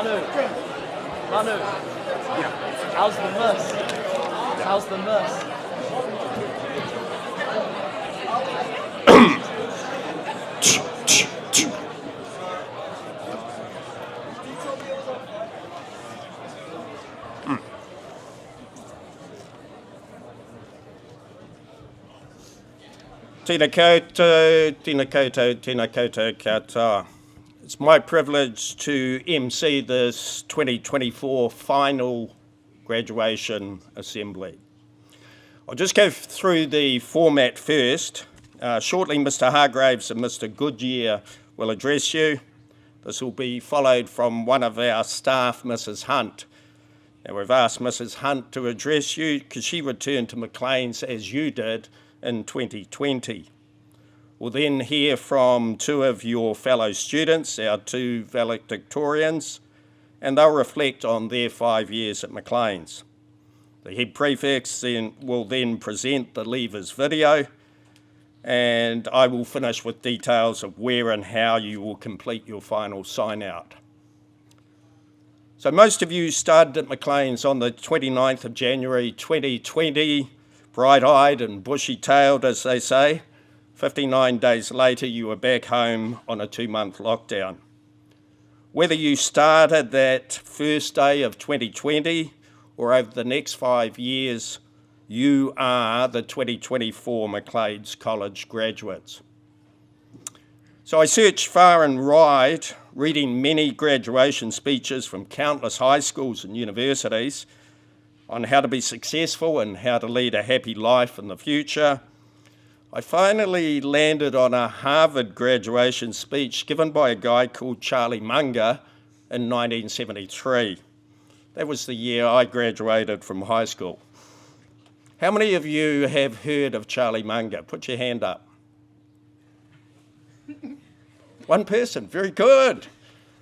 Manu, how's the miss? How's the miss? Tēnā koutou, tēnā koutou, tēnā koutou katoa. It's my privilege to MC this 2024 final graduation assembly. I'll just go through the format first. Shortly, Mr. Hargraves and Mr. Goodyear will address you. This will be followed from one of our staff, Mrs. Hunt. Now, we've asked Mrs. Hunt to address you because she returned to Maclean's as you did in 2020. We'll then hear from two of your fellow students, our two valedictorians, and they'll reflect on their 5 years at Maclean's. The head prefects will then present the Leavers video, and I will finish with details of where and how you will complete your final sign-out. So most of you started at Maclean's on the 29th of January 2020, bright-eyed and bushy-tailed, as they say. 59 days later, you were back home on a 2-month lockdown. Whether you started that first day of 2020 or over the next 5 years, you are the 2024 Maclean's College graduates. So I searched far and wide, reading many graduation speeches from countless high schools and universities on how to be successful and how to lead a happy life in the future. I finally landed on a Harvard graduation speech given by a guy called Charlie Munger in 1973. That was the year I graduated from high school. How many of you have heard of Charlie Munger? Put your hand up. One person, very good.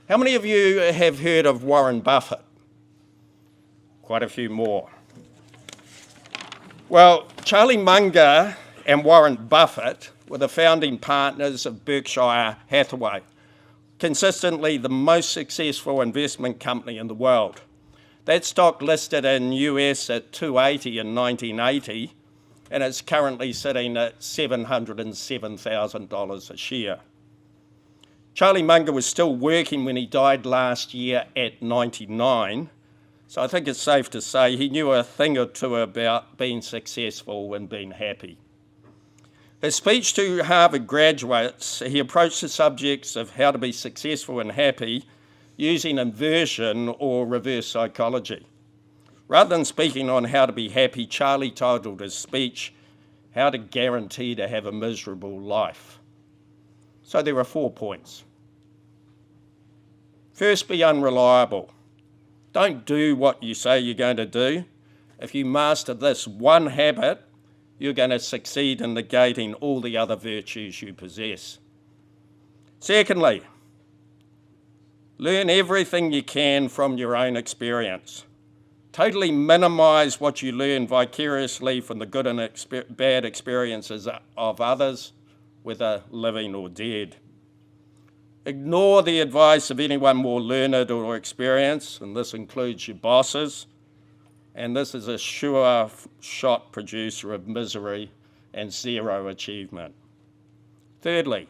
How many of you have heard of Warren Buffett? Quite a few more. Well, Charlie Munger and Warren Buffett were the founding partners of Berkshire Hathaway, consistently the most successful investment company in the world. That stock listed in US at $280 in 1980, and it's currently sitting at $707,000 a share. Charlie Munger was still working when he died last year at 99, so I think it's safe to say he knew a thing or two about being successful and being happy. His speech to Harvard graduates, he approached the subjects of how to be successful and happy using inversion or reverse psychology. Rather than speaking on how to be happy, Charlie titled his speech, How to Guarantee to Have a Miserable Life. So there are 4 points. First, be unreliable. Don't do what you say you're going to do. If you master this one habit, you're going to succeed in negating all the other virtues you possess. Secondly, learn everything you can from your own experience. Totally minimise what you learn vicariously from the good and bad experiences of others, whether living or dead. Ignore the advice of anyone more learned or experienced, and this includes your bosses, and this is a sure shot producer of misery and zero achievement. Thirdly,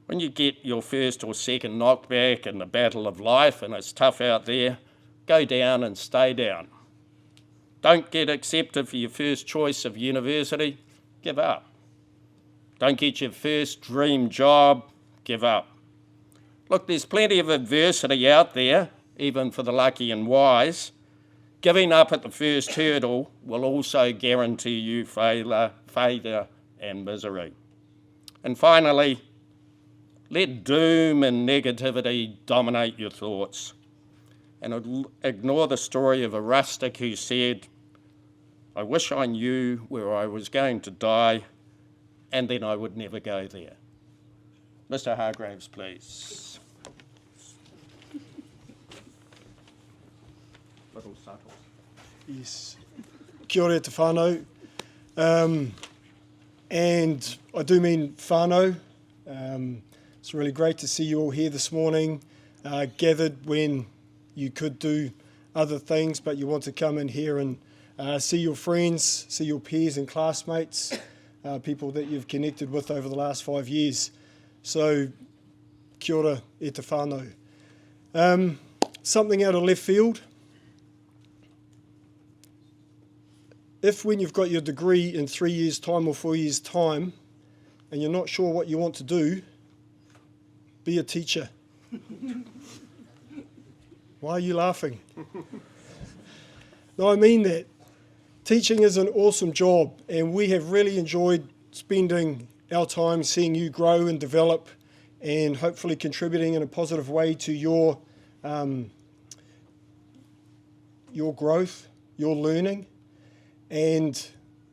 when you get your first or second knockback in the battle of life and it's tough out there, go down and stay down. Don't get accepted for your first choice of university, give up. Don't get your first dream job, give up. Look, there's plenty of adversity out there, even for the lucky and wise. Giving up at the first hurdle will also guarantee you failure and misery. And finally, let doom and negativity dominate your thoughts. And ignore the story of a rustic who said, I wish I knew where I was going to die, and then I would never go there. Mr. Hargraves, please. Little subtle. Yes. Kia ora te whānau. And I do mean whānau. It's really great to see you all here this morning. gathered when you could do other things, but you want to come in here and see your friends, see your peers and classmates, people that you've connected with over the last 5 years. So, kia ora e te whānau. Something out of left field. If when you've got your degree in 3 years' time or 4 years' time, and you're not sure what you want to do, be a teacher. Why are you laughing? No, I mean that. Teaching is an awesome job, and we have really enjoyed spending our time seeing you grow and develop and hopefully contributing in a positive way to your growth, your learning. And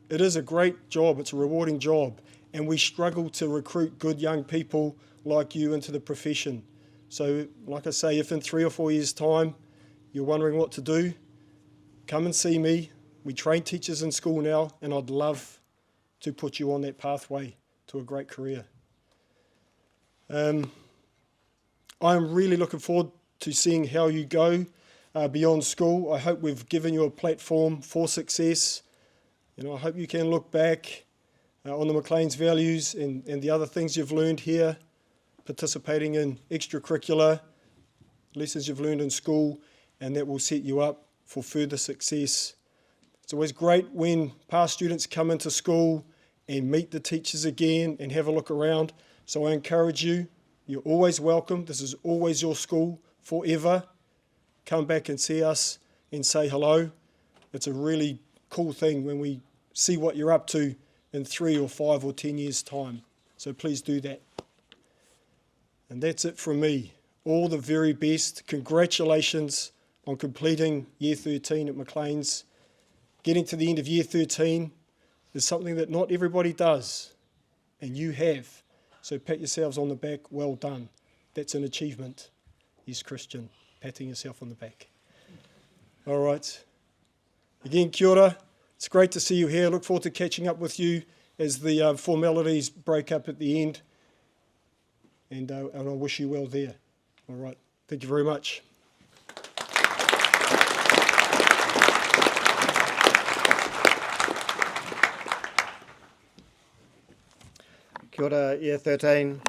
it is a great job, it's a rewarding job, and we struggle to recruit good young people like you into the profession. So, like I say, if in 3 or 4 years' time you're wondering what to do, come and see me. We train teachers in school now, and I'd love to put you on that pathway to a great career. I'm really looking forward to seeing how you go beyond school. I hope we've given you a platform for success. I hope you can look back on the Maclean's values and the other things you've learned here, participating in extracurricular lessons you've learned in school, and that will set you up for further success. It's always great when past students come into school and meet the teachers again and have a look around. So I encourage you, you're always welcome. This is always your school forever. Come back and see us and say hello. It's a really cool thing when we see what you're up to in 3 or 5 or 10 years' time. So please do that. And that's it from me. All the very best. Congratulations on completing Year 13 at Maclean's. Getting to the end of Year 13 is something that not everybody does, and you have. So pat yourselves on the back, well done. That's an achievement. Yes, Christian, patting yourself on the back. All right. Again, kia ora. It's great to see you here. Look forward to catching up with you as the formalities break up at the end. And I wish you well there. All right. Thank you very much. Kia ora, Year 13.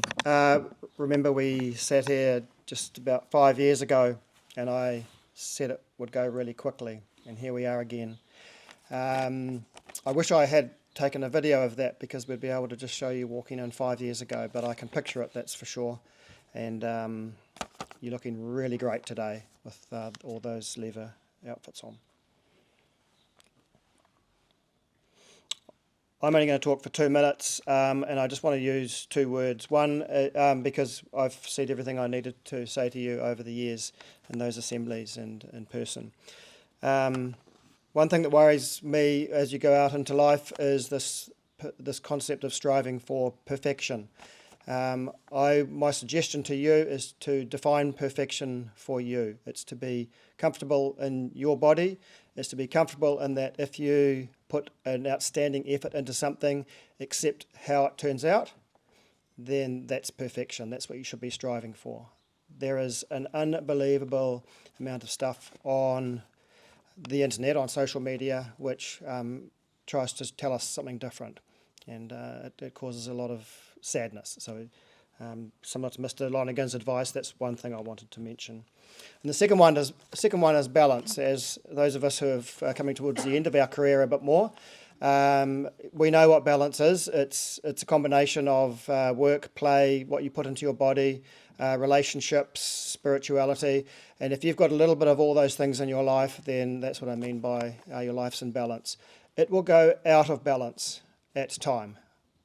Remember we sat here just about 5 years ago and I said it would go really quickly, and here we are again. I wish I had taken a video of that because we'd be able to just show you walking in 5 years ago, but I can picture it, that's for sure. And you're looking really great today with all those leather outfits on. I'm only going to talk for 2 minutes, and I just want to use 2 words. One, because I've said everything I needed to say to you over the years in those assemblies and in person. One thing that worries me as you go out into life is this concept of striving for perfection. My suggestion to you is to define perfection for you. It's to be comfortable in your body. It's to be comfortable in that if you put an outstanding effort into something, accept how it turns out, then that's perfection. That's what you should be striving for. There is an unbelievable amount of stuff on the internet, on social media, which tries to tell us something different, and it causes a lot of sadness. So similar to Mr. Lonergan's advice, that's one thing I wanted to mention. And the second one is balance. As those of us who are coming towards the end of our career a bit more, we know what balance is. It's a combination of work, play, what you put into your body, relationships, spirituality. And if you've got a little bit of all those things in your life, then that's what I mean by your life's in balance. It will go out of balance at time.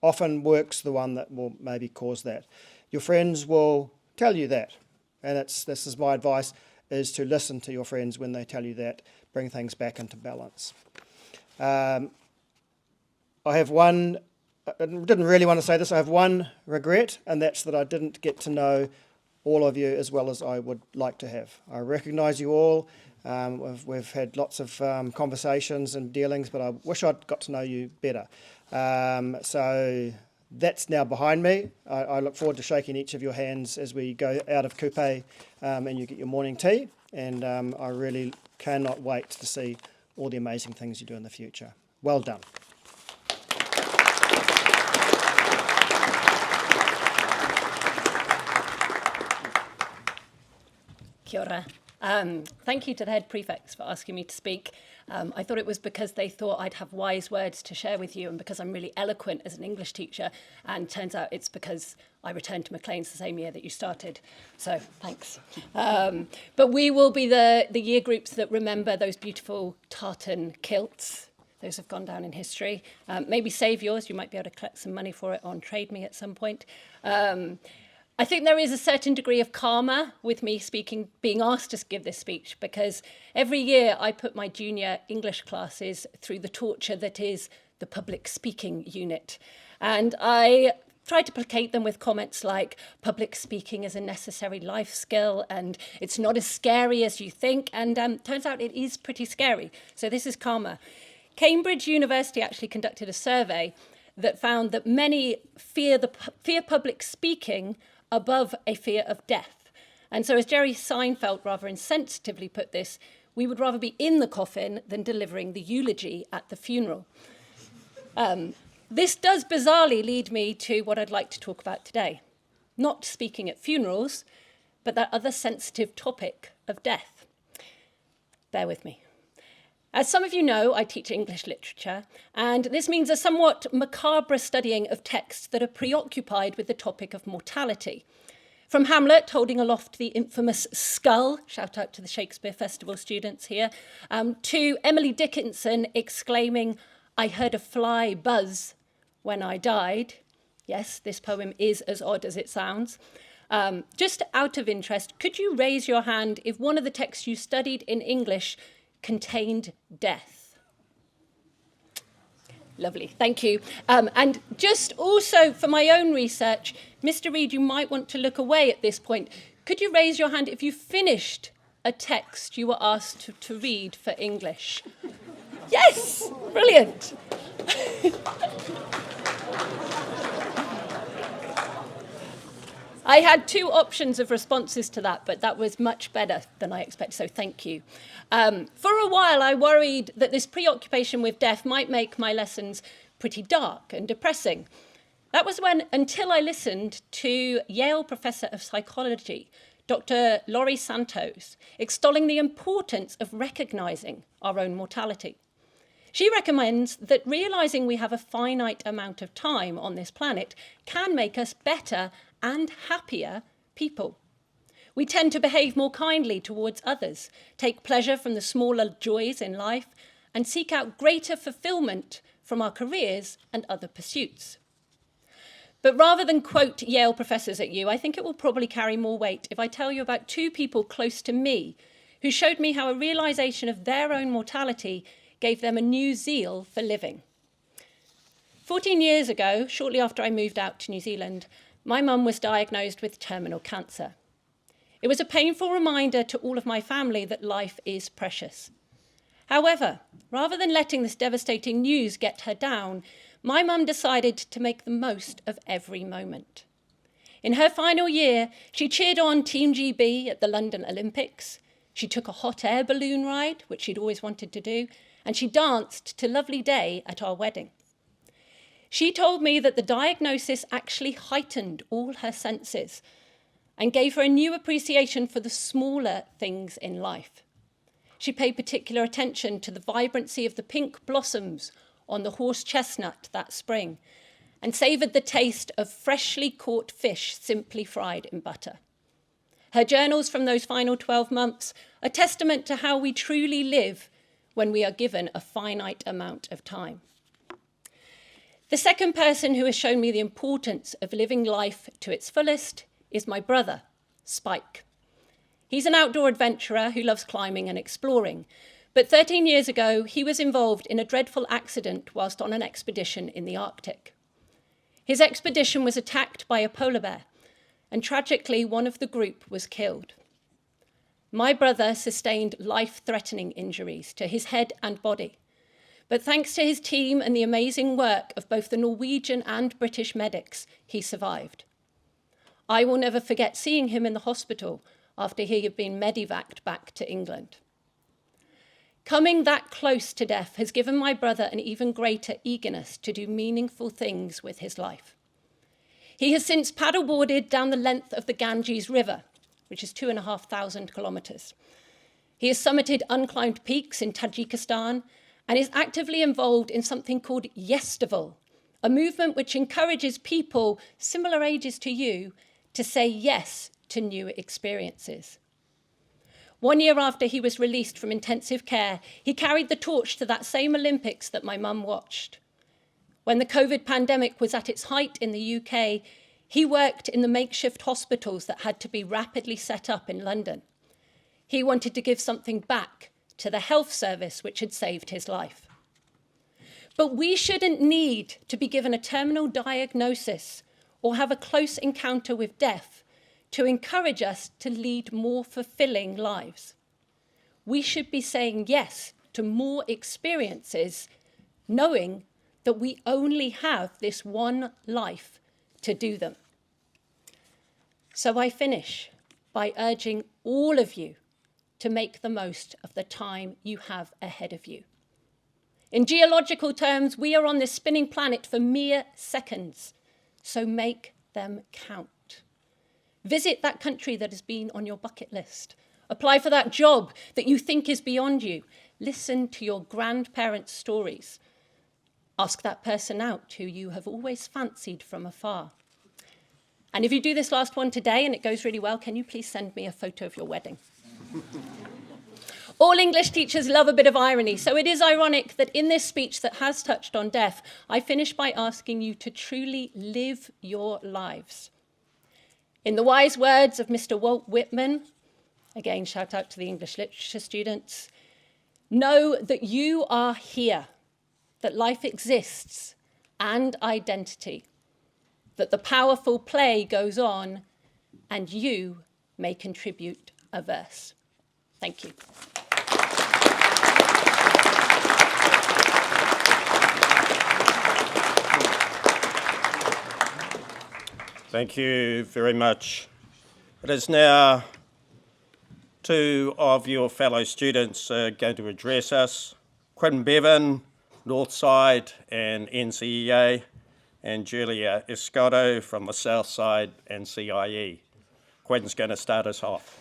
Often work's the one that will maybe cause that. Your friends will tell you that. And this is my advice, is to listen to your friends when they tell you that, bring things back into balance. I have one, I didn't really want to say this, I have one regret, and that's that I didn't get to know all of you as well as I would like to have. I recognise you all, we've had lots of conversations and dealings, but I wish I'd got to know you better. So That's now behind me. I look forward to shaking each of your hands as we go out of Kupe and you get your morning tea. And I really cannot wait to see all the amazing things you do in the future. Well done. Kia ora. Thank you to the head prefects for asking me to speak. I thought it was because they thought I'd have wise words to share with you and because I'm really eloquent as an English teacher, and turns out it's because I returned to Maclean's the same year that you started. So thanks. But we will be the year groups that remember those beautiful tartan kilts. Those have gone down in history. Maybe save yours. You might be able to collect some money for it on Trade Me at some point. I think there is a certain degree of karma with me being asked to give this speech, because every year I put my junior English classes through the torture that is the public speaking unit. And I try to placate them with comments like public speaking is a necessary life skill and it's not as scary as you think. And turns out it is pretty scary. So this is karma. Cambridge University actually conducted a survey that found that many fear public speaking above a fear of death. And so as Jerry Seinfeld rather insensitively put this, we would rather be in the coffin than delivering the eulogy at the funeral. This does bizarrely lead me to what I'd like to talk about today. Not speaking at funerals, but that other sensitive topic of death. Bear with me. As some of you know, I teach English literature, and this means a somewhat macabre studying of texts that are preoccupied with the topic of mortality. From Hamlet holding aloft the infamous skull, shout out to the Shakespeare Festival students here, to Emily Dickinson exclaiming, "I heard a fly buzz when I died." Yes, this poem is as odd as it sounds. Just out of interest, could you raise your hand if one of the texts you studied in English contained death? Lovely, thank you. And just also for my own research, Mr. Reid, you might want to look away at this point. Could you raise your hand if you finished a text you were asked to read for English? Yes, brilliant. I had two options of responses to that, but that was much better than I expected, so thank you. For a while, I worried that this preoccupation with death might make my lessons pretty dark and depressing. That was until I listened to Yale Professor of Psychology, Dr. Laurie Santos, extolling the importance of recognising our own mortality. She recommends that realising we have a finite amount of time on this planet can make us better and happier people. We tend to behave more kindly towards others, take pleasure from the smaller joys in life, and seek out greater fulfilment from our careers and other pursuits. But rather than quote Yale professors at you, I think it will probably carry more weight if I tell you about two people close to me who showed me how a realisation of their own mortality gave them a new zeal for living. 14 years ago, shortly after I moved out to New Zealand, my mum was diagnosed with terminal cancer. It was a painful reminder to all of my family that life is precious. However, rather than letting this devastating news get her down, my mum decided to make the most of every moment. In her final year, she cheered on Team GB at the London Olympics. She took a hot air balloon ride, which she'd always wanted to do, and she danced to Lovely Day at our wedding. She told me that the diagnosis actually heightened all her senses and gave her a new appreciation for the smaller things in life. She paid particular attention to the vibrancy of the pink blossoms on the horse chestnut that spring and savoured the taste of freshly caught fish simply fried in butter. Her journals from those final 12 months are testament to how we truly live when we are given a finite amount of time. The second person who has shown me the importance of living life to its fullest is my brother, Spike. He's an outdoor adventurer who loves climbing and exploring, but 13 years ago, he was involved in a dreadful accident whilst on an expedition in the Arctic. His expedition was attacked by a polar bear, and tragically, one of the group was killed. My brother sustained life-threatening injuries to his head and body, But thanks to his team and the amazing work of both the Norwegian and British medics, he survived. I will never forget seeing him in the hospital after he had been medevaced back to England. Coming that close to death has given my brother an even greater eagerness to do meaningful things with his life. He has since paddleboarded down the length of the Ganges River, which is 2,500 kilometres. He has summited unclimbed peaks in Tajikistan and is actively involved in something called Yestival, a movement which encourages people similar ages to you to say yes to new experiences. 1 year after he was released from intensive care, he carried the torch to that same Olympics that my mum watched. When the COVID pandemic was at its height in the UK, he worked in the makeshift hospitals that had to be rapidly set up in London. He wanted to give something back to the health service which had saved his life. But we shouldn't need to be given a terminal diagnosis or have a close encounter with death to encourage us to lead more fulfilling lives. We should be saying yes to more experiences, knowing that we only have this one life to do them. So I finish by urging all of you to make the most of the time you have ahead of you. In geological terms, we are on this spinning planet for mere seconds, so make them count. Visit that country that has been on your bucket list. Apply for that job that you think is beyond you. Listen to your grandparents' stories. Ask that person out who you have always fancied from afar. And if you do this last one today and it goes really well, can you please send me a photo of your wedding? All English teachers love a bit of irony, so it is ironic that in this speech that has touched on death, I finish by asking you to truly live your lives. In the wise words of Mr. Walt Whitman, again, shout out to the English literature students, know that you are here, that life exists, and identity, that the powerful play goes on, and you may contribute a verse. Thank you. Thank you very much. It is now two of your fellow students going to address us. Quinn Bevan, Northside and NCEA, and Julia Escotto from the Southside and CIE. Quinn's going to start us off.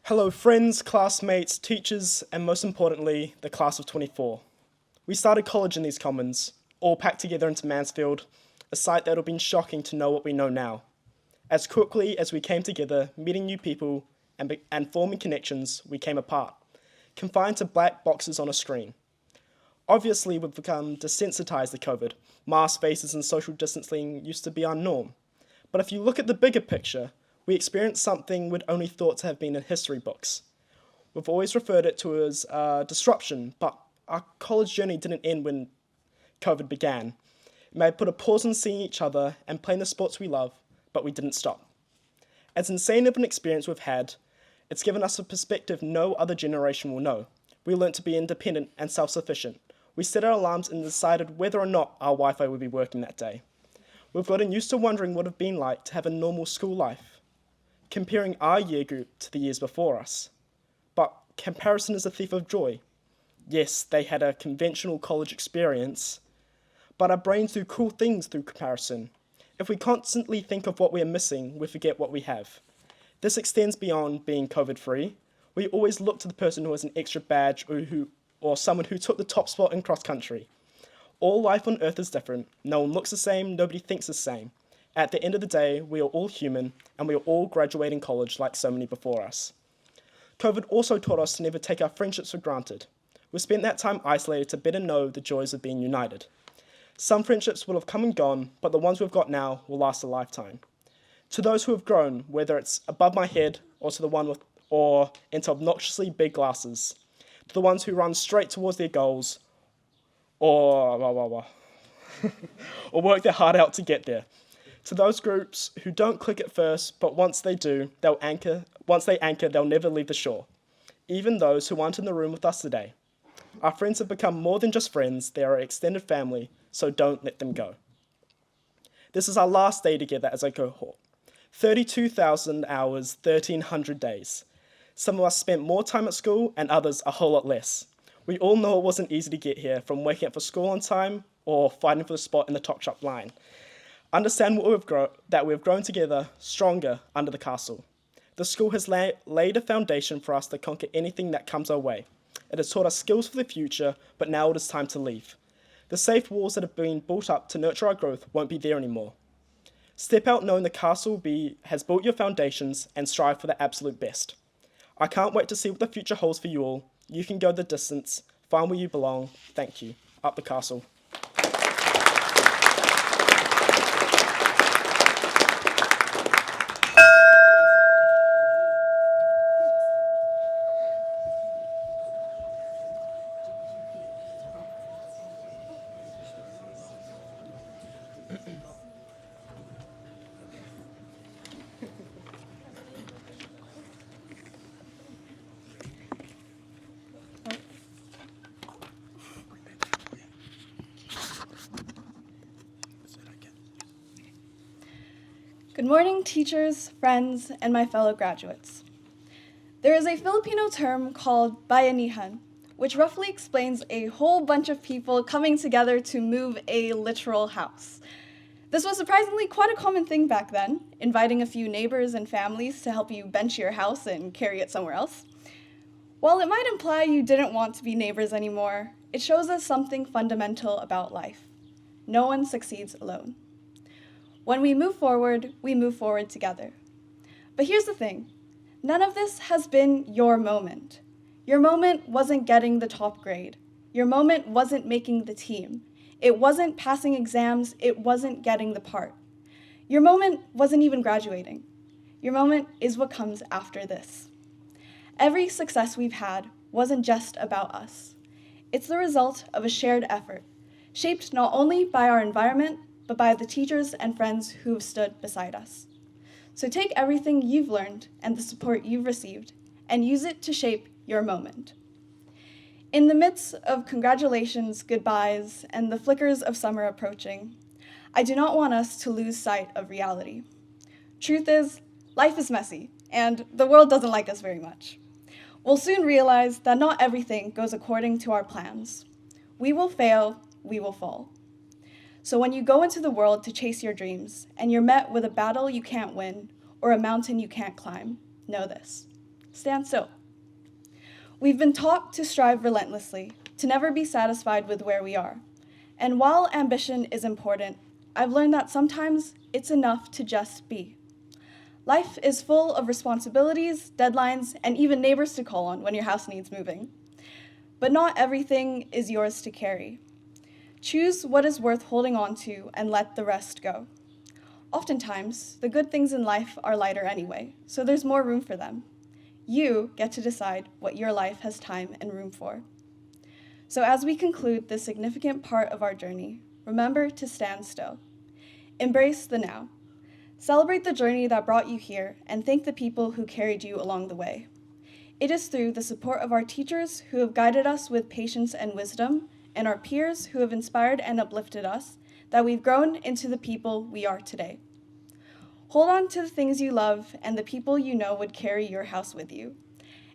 Hello friends, classmates, teachers, and most importantly, the class of 24. We started college in these commons, all packed together into Mansfield, a sight that would have been shocking to know what we know now. As quickly as we came together, meeting new people and forming connections, we came apart, confined to black boxes on a screen. Obviously, we've become desensitized to COVID. Mask, faces, and social distancing used to be our norm. But if you look at the bigger picture, we experienced something we'd only thought to have been in history books. We've always referred it to as disruption, but our college journey didn't end when COVID began. It may have put a pause on seeing each other and playing the sports we love, but we didn't stop. As insane of an experience we've had, it's given us a perspective no other generation will know. We learnt to be independent and self-sufficient. We set our alarms and decided whether or not our Wi-Fi would be working that day. We've gotten used to wondering what it would have been like to have a normal school life, comparing our year group to the years before us. But comparison is a thief of joy. Yes, they had a conventional college experience, but our brains do cool things through comparison. If we constantly think of what we are missing, we forget what we have. This extends beyond being COVID-free. We always look to the person who has an extra badge or someone who took the top spot in cross-country. All life on Earth is different. No one looks the same, nobody thinks the same. At the end of the day, we are all human, and we are all graduating college like so many before us. COVID also taught us to never take our friendships for granted. We spent that time isolated to better know the joys of being united. Some friendships will have come and gone, but the ones we've got now will last a lifetime. To those who have grown, whether it's above my head or into obnoxiously big glasses, to the ones who run straight towards their goals or work their heart out to get there, To those groups who don't click at first, but once they do, they'll anchor. Once they anchor, they'll never leave the shore. Even those who aren't in the room with us today. Our friends have become more than just friends, they are an extended family, so don't let them go. This is our last day together as a cohort. 32,000 hours, 1,300 days. Some of us spent more time at school and others a whole lot less. We all know it wasn't easy to get here, from waking up for school on time or fighting for the spot in the top shop line. Understand that we've grown together, stronger, under the castle. The school has laid a foundation for us to conquer anything that comes our way. It has taught us skills for the future, but now it is time to leave. The safe walls that have been built up to nurture our growth won't be there anymore. Step out knowing the castle has built your foundations and strive for the absolute best. I can't wait to see what the future holds for you all. You can go the distance, find where you belong. Thank you. Up the castle. Good morning, teachers, friends, and my fellow graduates. There is a Filipino term called bayanihan, which roughly explains a whole bunch of people coming together to move a literal house. This was surprisingly quite a common thing back then, inviting a few neighbors and families to help you bench your house and carry it somewhere else. While it might imply you didn't want to be neighbors anymore, it shows us something fundamental about life. No one succeeds alone. When we move forward together. But here's the thing. None of this has been your moment. Your moment wasn't getting the top grade. Your moment wasn't making the team. It wasn't passing exams. It wasn't getting the part. Your moment wasn't even graduating. Your moment is what comes after this. Every success we've had wasn't just about us. It's the result of a shared effort, shaped not only by our environment, but by the teachers and friends who have stood beside us. So take everything you've learned and the support you've received and use it to shape your moment. In the midst of congratulations, goodbyes, and the flickers of summer approaching, I do not want us to lose sight of reality. Truth is, life is messy, and the world doesn't like us very much. We'll soon realize that not everything goes according to our plans. We will fail, we will fall. So when you go into the world to chase your dreams and you're met with a battle you can't win or a mountain you can't climb, know this: stand still. We've been taught to strive relentlessly, to never be satisfied with where we are. And while ambition is important, I've learned that sometimes it's enough to just be. Life is full of responsibilities, deadlines, and even neighbors to call on when your house needs moving. But not everything is yours to carry. Choose what is worth holding on to and let the rest go. Oftentimes, the good things in life are lighter anyway, so there's more room for them. You get to decide what your life has time and room for. So as we conclude this significant part of our journey, remember to stand still. Embrace the now. Celebrate the journey that brought you here and thank the people who carried you along the way. It is through the support of our teachers who have guided us with patience and wisdom, and our peers who have inspired and uplifted us, that we've grown into the people we are today. Hold on to the things you love and the people you know would carry your house with you.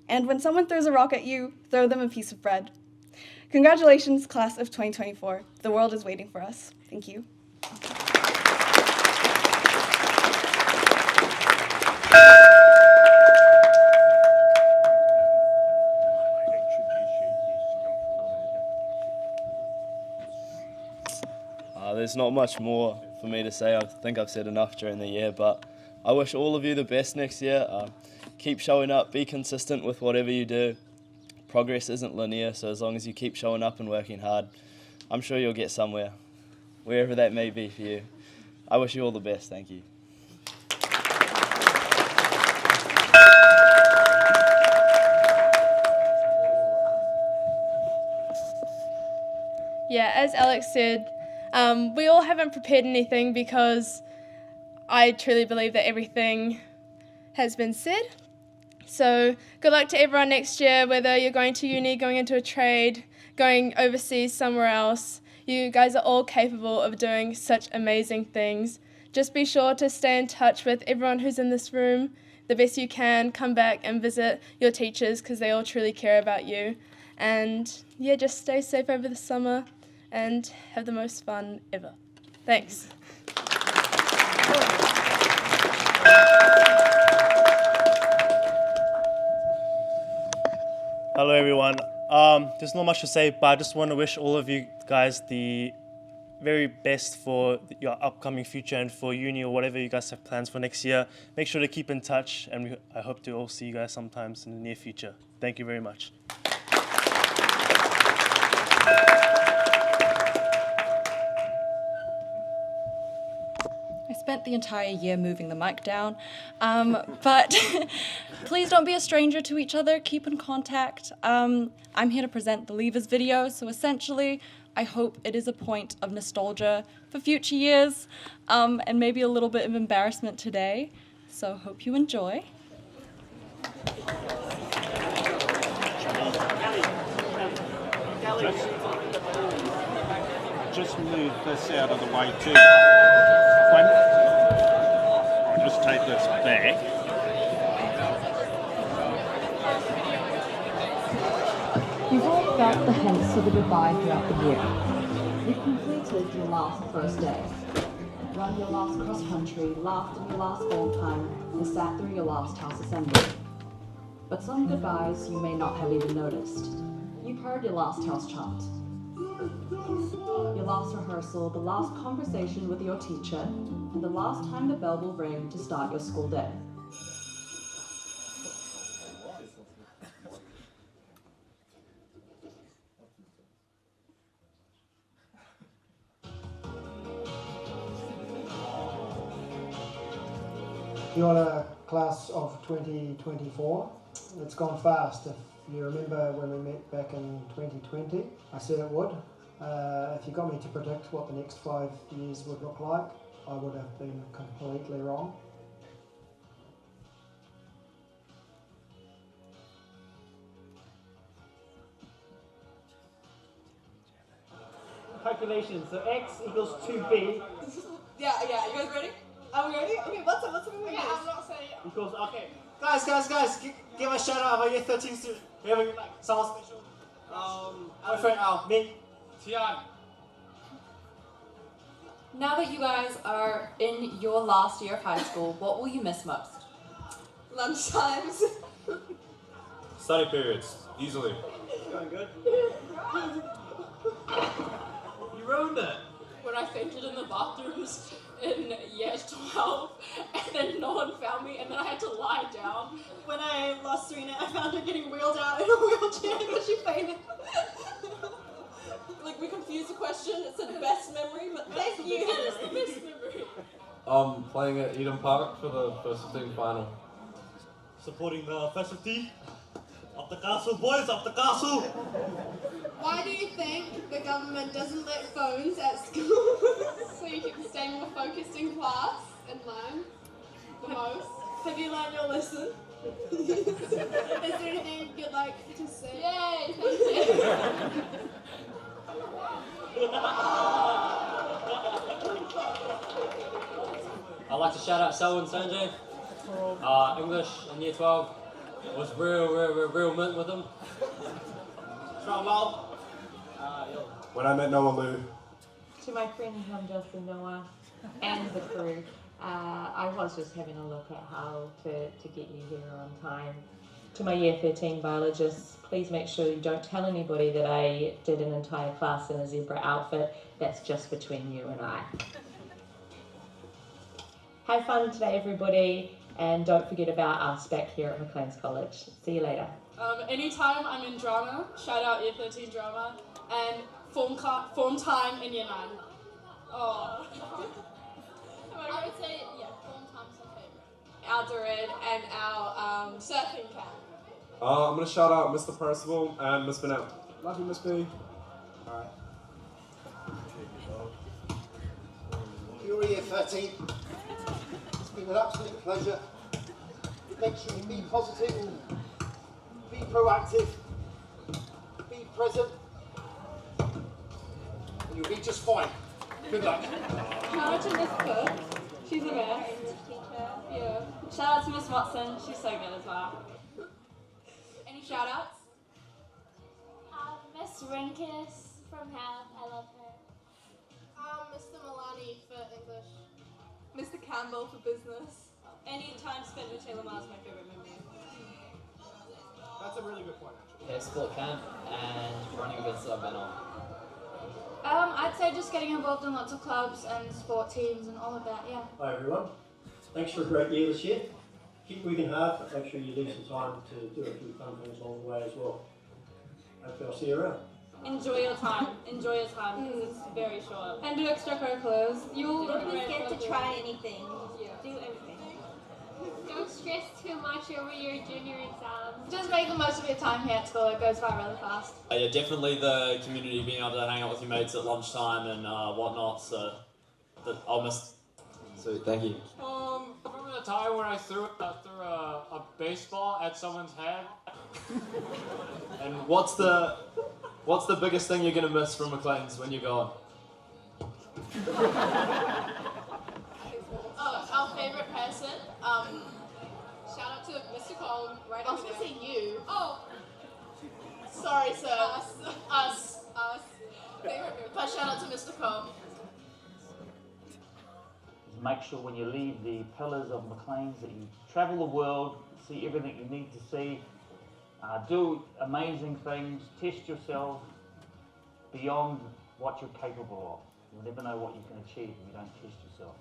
And when someone throws a rock at you, throw them a piece of bread. Congratulations, class of 2024. The world is waiting for us. Thank you. There's not much more for me to say. I think I've said enough during the year, but I wish all of you the best next year. Keep showing up, be consistent with whatever you do. Progress isn't linear, so as long as you keep showing up and working hard, I'm sure you'll get somewhere, wherever that may be for you. I wish you all the best. Thank you. Yeah, as Alex said, we all haven't prepared anything because I truly believe that everything has been said. So good luck to everyone next year, whether you're going to uni, going into a trade, going overseas somewhere else. You guys are all capable of doing such amazing things. Just be sure to stay in touch with everyone who's in this room the best you can. Come back and visit your teachers because they all truly care about you. And yeah, just stay safe over the summer and have the most fun ever. Thanks. Hello everyone. There's not much to say, but I just want to wish all of you guys the very best for your upcoming future and for uni or whatever you guys have plans for next year. Make sure to keep in touch, and I hope to all see you guys sometimes in the near future. Thank you very much. I spent the entire year moving the mic down, but please don't be a stranger to each other. Keep in contact. I'm here to present the Leavers video, so essentially I hope it is a point of nostalgia for future years, and maybe a little bit of embarrassment today, so hope you enjoy. Just move this out of the way too. I'll just take this back. You've all felt the hints of the goodbye throughout the year. You've completed your last first day, run your last cross country, laughed in your last form time, and sat through your last house assembly. But some goodbyes you may not have even noticed. You've heard your last house chant, your last rehearsal, the last conversation with your teacher, and the last time the bell will ring to start your school day. You're a class of 2024. It's gone fast. If you remember when we met back in 2020, I said it would. If you got me to predict what the next 5 years would look like, I would have been completely wrong. Calculation. So x equals 2b. Yeah, you guys ready? Are we ready? Okay, what's up? Okay, I'm not saying it. Equals, okay. Guys, give a shout out of our year 13 student. Whoever you like. Someone special. My friend Al. Me. Tian. Now that you guys are in your last year of high school, what will you miss most? Lunchtimes. Study periods, easily. Going good? You ruined it. When I fainted in the bathrooms in year 12, and then no one found me, and then I had to lie down. When I lost Serena, I found her getting wheeled out in a wheelchair because she fainted. Like, we confused the question. It said best memory, but thank you. It's the best memory. Playing at Eden Park for the first 15 final. Supporting the festive team. Up the castle, boys, up the castle! Why do you think the government doesn't let phones at school so you can stay more focused in class and learn the most? Have you learned your lesson? Is there anything you'd like to say? Yay! Thank you. I'd like to shout out Selwyn Sanjay. English in year 12. It was real mint with him. When I met Noah Lou. To my friends from Justin Noah and the crew, I was just having a look at how to get you here on time. To my year 13 biologists, please make sure you don't tell anybody that I did an entire class in a zebra outfit. That's just between you and I. Have fun today, everybody, and don't forget about us back here at McLean's College. See you later. Anytime I'm in drama, shout out year 13 drama, and form time in year 9. Oh. I would say, yeah, form time's my favorite. Our Dorid and our surfing camp. I'm going to shout out Mr. Percival and Miss Bennett. Love you, Miss B. Alright. You're year 13. been an absolute pleasure. Make sure you be positive, be proactive, be present, and you'll be just fine. Good luck. Shout out to Miss Cook. She's the best. Yeah. Shout out to Miss Watson. She's so good as well. Any shout outs? Miss Rinkus from Health, I love her. Mr. Milani for English. Mr. Campbell for business. Any time spent with Taylor Mars is my favourite memory. That's a really good point, actually. Yeah, sport camp and running events that I've been on. I'd say just getting involved in lots of clubs and sport teams and all of that, yeah. Hi everyone. Thanks for a great year this year. Keep working hard, but make sure you leave some time to do a few fun things along the way as well. Hopefully I'll see you around. Enjoy your time. Enjoy your time because it's very short. And do extracurriculars. You'll Don't be scared to try anything. Do everything. Don't stress too much over your junior exams. Just make the most of your time here at school. It goes by really fast. Yeah, definitely the community, being able to hang out with your mates at lunchtime and whatnot. So I'll miss. Sweet, thank you. I remember the time when I threw a baseball at someone's head. And what's the biggest thing you're gonna miss from McLean's when you're gone? Our favourite person. Shout out to Mr. Cole right over there. I was going to say you. Oh. Sorry, sir. Us. But shout out to Mr. Cole. Make sure when you leave the pillars of McLean's that you travel the world, see everything you need to see, do amazing things, test yourself beyond what you're capable of. You'll never know what you can achieve if you don't test yourself.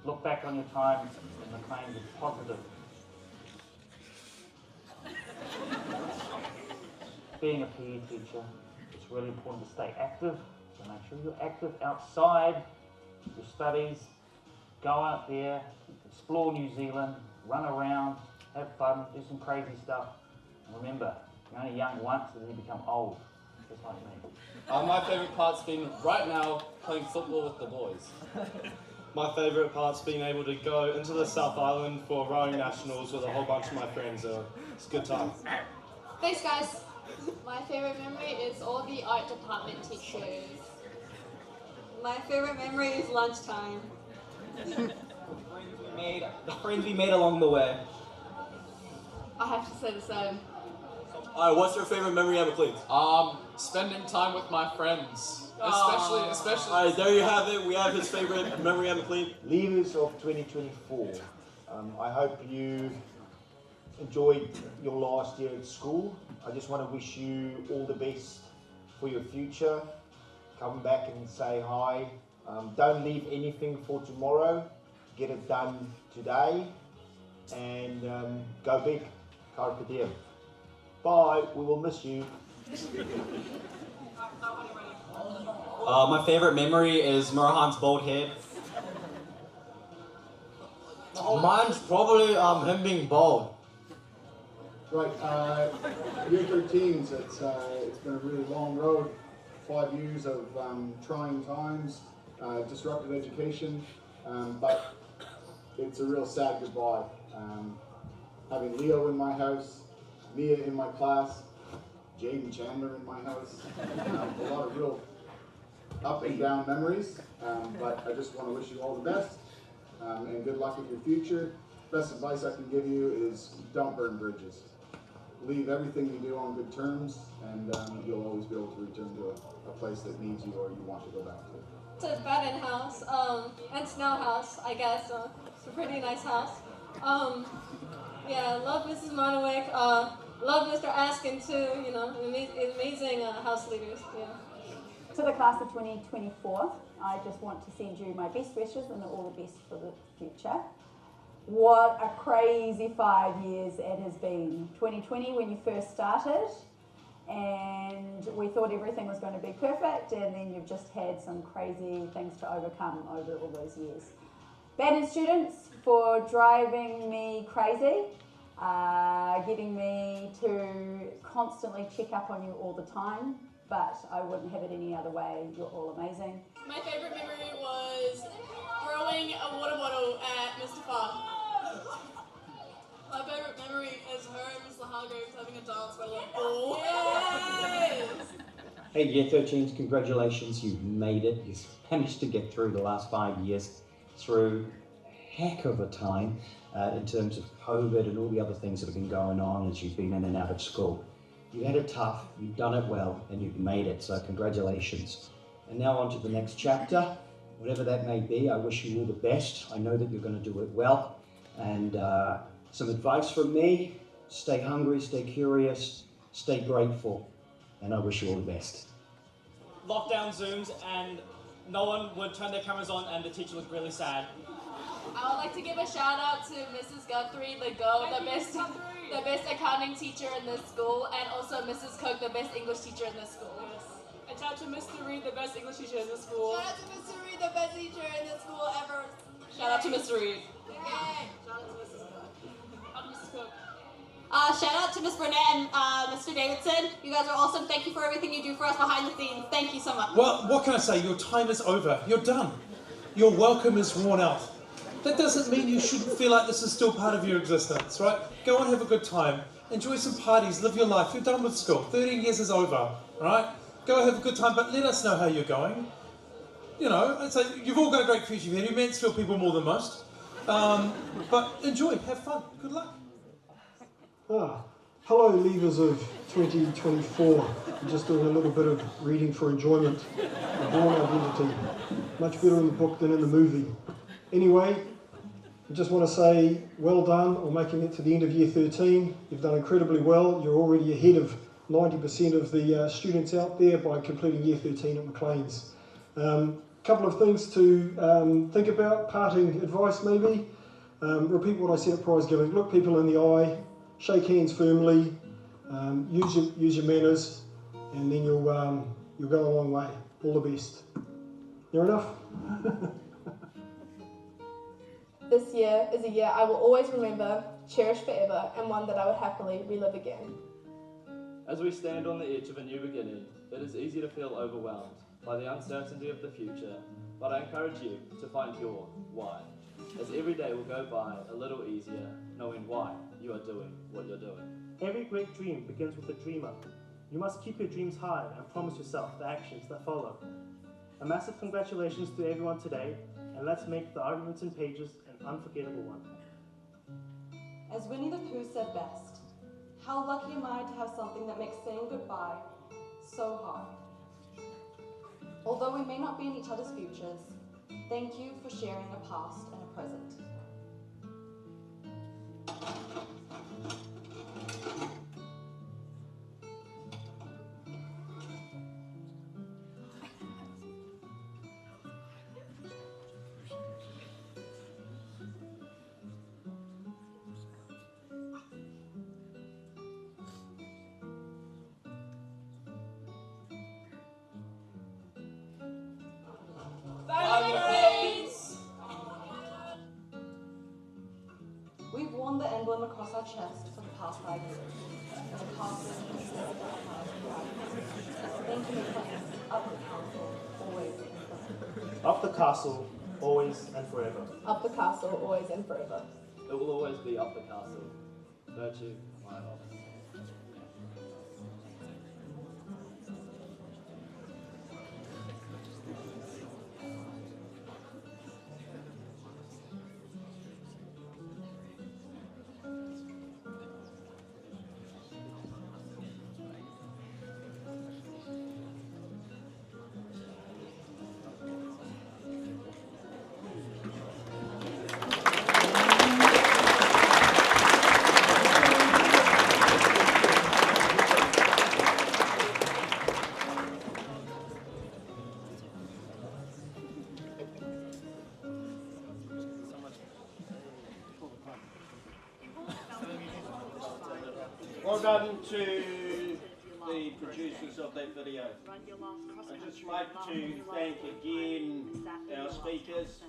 Look back on your time in McLean's as positive. Being a PE teacher, it's really important to stay active. So make sure you're active outside your studies. Go out there, explore New Zealand, run around, have fun, do some crazy stuff. And remember, you're only young once and then you become old, just like me. My favourite part's been right now playing football with the boys. My favourite part's being able to go into the South Island for rowing nationals with a whole bunch of my friends. It's a good time. Thanks, guys. My favourite memory is all the art department teachers. My favourite memory is lunchtime. The friends we made along the way. I have to say the same. Alright, what's your favourite memory at McLean's? Spending time with my friends. Especially. Alright, there you have it. We have his favourite memory at McLean. Leavers of 2024. I hope you enjoyed your last year at school. I just want to wish you all the best for your future. Come back and say hi. Don't leave anything for tomorrow. Get it done today. And go big. Carpe diem. Bye. We will miss you. My favourite memory is Murahan's bald head. Mine's probably him being bald. Right, year 13s, it's been a really long road. 5 years of trying times, disrupted education, but it's a real sad goodbye. Having Leo in my house, Mia in my class, Jaden Chandler in my house, a lot of real up and down memories, but I just want to wish you all the best and good luck with your future. Best advice I can give you is don't burn bridges. Leave everything you do on good terms, and you'll always be able to return to a place that needs you or you want to go back to. To Baden House and Snow House, I guess. It's a pretty nice house. Yeah, love Mrs. Monowick. Love Mr. Askin too. You know, amazing house leaders. Yeah. To the class of 2024, I just want to send you my best wishes and all the best for the future. What a crazy 5 years it has been. 2020 when you first started, and we thought everything was going to be perfect, and then you've just had some crazy things to overcome over all those years. Baden students for driving me crazy, getting me to constantly check up on you all the time, but I wouldn't have it any other way. You're all amazing. My favourite memory was throwing a water bottle at Mr. Fun. My favourite memory is her and Mr. Hargraves having a dance by the ball. Yes! Hey, Year 13s, congratulations, you've made it. You've managed to get through the last 5 years through a heck of a time in terms of COVID and all the other things that have been going on as you've been in and out of school. You had it tough, you've done it well, and you've made it, so congratulations. And now on to the next chapter, whatever that may be. I wish you all the best. I know that you're going to do it well. And some advice from me, stay hungry, stay curious, stay grateful, and I wish you all the best. Lockdown Zooms and no one would turn their cameras on and the teacher looked really sad. I would like to give a shout out to Mrs. Guthrie, the best accounting teacher in this school, and also Mrs. Cook, the best English teacher in this school. Yes. And shout out to Mr. Reed, the best English teacher in this school. Shout out to Mr. Reed, the best teacher in this school ever. Shout out to Mr. Reed. Yay. Shout out to Mrs. Cook. Shout out to Mrs. Cook. Shout out to Miss Burnett and Mr. Davidson. You guys are awesome. Thank you for everything you do for us behind the scenes. Thank you so much. Well, what can I say? Your time is over. You're done. Your welcome is worn out. That doesn't mean you shouldn't feel like this is still part of your existence, right? Go and have a good time. Enjoy some parties. Live your life. You're done with school. 13 years is over, right? Go have a good time, but let us know how you're going. You know, I'd say you've all got a great future here. You Mansfield people more than most. But enjoy. Have fun. Good luck. Hello, leavers of 2024. I'm just doing a little bit of reading for enjoyment. A born identity. Much better in the book than in the movie. Anyway, I just want to say well done on making it to the end of Year 13. You've done incredibly well. You're already ahead of 90% of the students out there by completing Year 13 at Maclean's. Couple of things to think about, parting advice maybe. Repeat what I said at prize giving. Look people in the eye. Shake hands firmly, use your manners, and then you'll go a long way. All the best. Near enough? This year is a year I will always remember, cherish forever, and one that I would happily relive again. As we stand on the edge of a new beginning, it is easy to feel overwhelmed by the uncertainty of the future, but I encourage you to find your why, as every day will go by a little easier knowing why you are doing what you're doing. Every great dream begins with a dreamer. You must keep your dreams high and promise yourself the actions that follow. A massive congratulations to everyone today, and let's make the arguments and pages an unforgettable one. As Winnie the Pooh said best, how lucky am I to have something that makes saying goodbye so hard. Although we may not be in each other's futures, thank you for sharing a past and a present. We've worn the emblem across our chest for the past 5 years. The castle has said thank you, McLean. Up the castle, always and forever. Up the castle, always and forever. Up the castle, always and forever. It will always be up the castle. Virtue, my love. Well done to the producers of that video. I'd just like to thank again our speakers,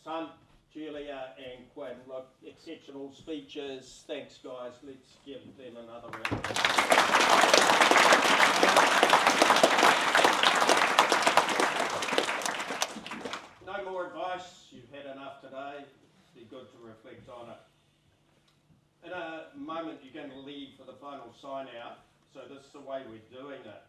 Son, Julia and Quinn. Look, exceptional speeches. Thanks guys. Let's give them another round. No No more advice, you've had enough today. Be good to reflect on it. In a moment you're going to leave for the final sign out, so this is the way we're doing it.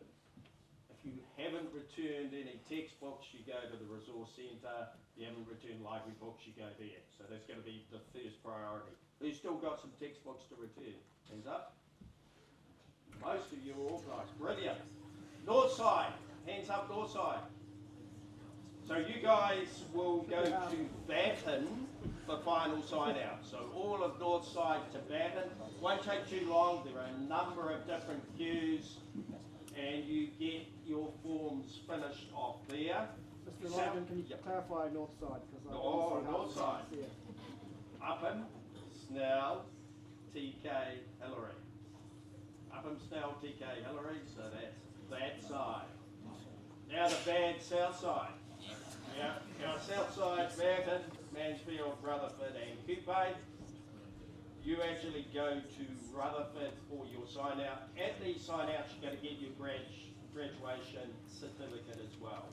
If you haven't returned any textbooks, you go to the resource centre. If you haven't returned library books, you go there. So that's going to be the first priority. Who's still got some textbooks to return? Hands up. Most of you are organised. Brilliant. North side. Hands up, north side. So you guys will go to Batten for final sign out. So all of north side to Batten. Won't take too long. There are a number of different queues and you get your forms finished off there. Mr. Logan, can you clarify north side? North side. Upham, Snell, TK, Hillary. Upham, Snell, TK, Hillary, so that's that side. Now the bad south side. Yeah, our south side, Batten, Mansfield, Rutherford and Kupe. You actually go to Rutherford for your sign out. At these sign outs, you're going to get your graduation certificate as well.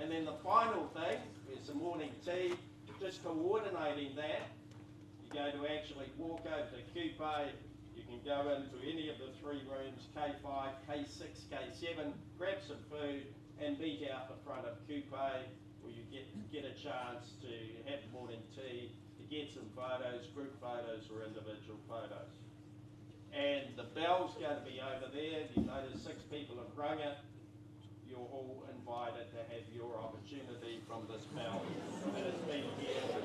And then the final thing is the morning tea. Just coordinating that, you're going to actually walk over to Kupe. You can go into any of the 3 rooms, K5, K6, K7, grab some food and meet out the front of Kupe where you get a chance to have morning tea, to get some photos, group photos or individual photos. And the bell's going to be over there. You notice 6 people have rung it. You're all invited to have your opportunity from this bell that has been here for